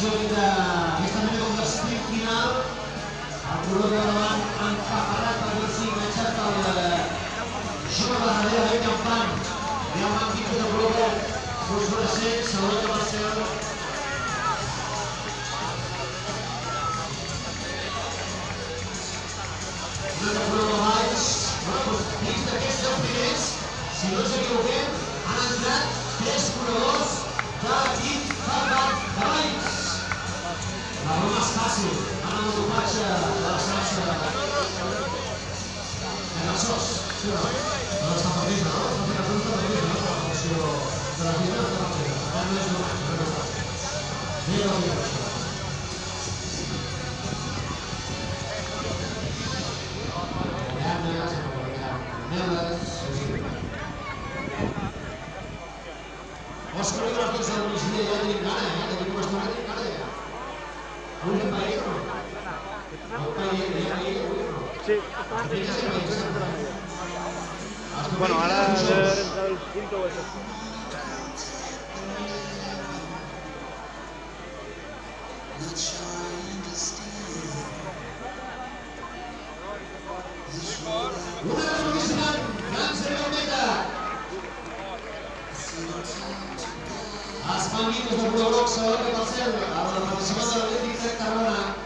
Atenció aquesta mena com l'esprint final. El corredor de davant empaparrat per veure si enganxat el jove de darrere ben campant. Hi ha un equip de color verd fosforescent, segon de Marcel. Una de color de baix. Dins d'aquests 10 primers, si no ens equivoquem, han entrat 3 corredors de l'equip Farbat de Valls. La broma és fàcil, en el dopatge de la xarxa en els sos. Sí o no? No està permès, no? Està fent la pregunta permès, no? La funció de la vida no està permès. Per tant, no és dopatge, no és dopatge. Mira la vida, això. Llanes, cameles... Òscar, que les 12 del migdia ja tenim gana, Tenim una estona, tenim gana, Avui fem paella o no? El paella, avui o no? Sí. Bueno, ara debe haber entrado el quinto o el sexto. Una revolucionant, llança de meta. Els panguitos de color groc, segon que per cert, el participant de l'Atlètic de Tarragona,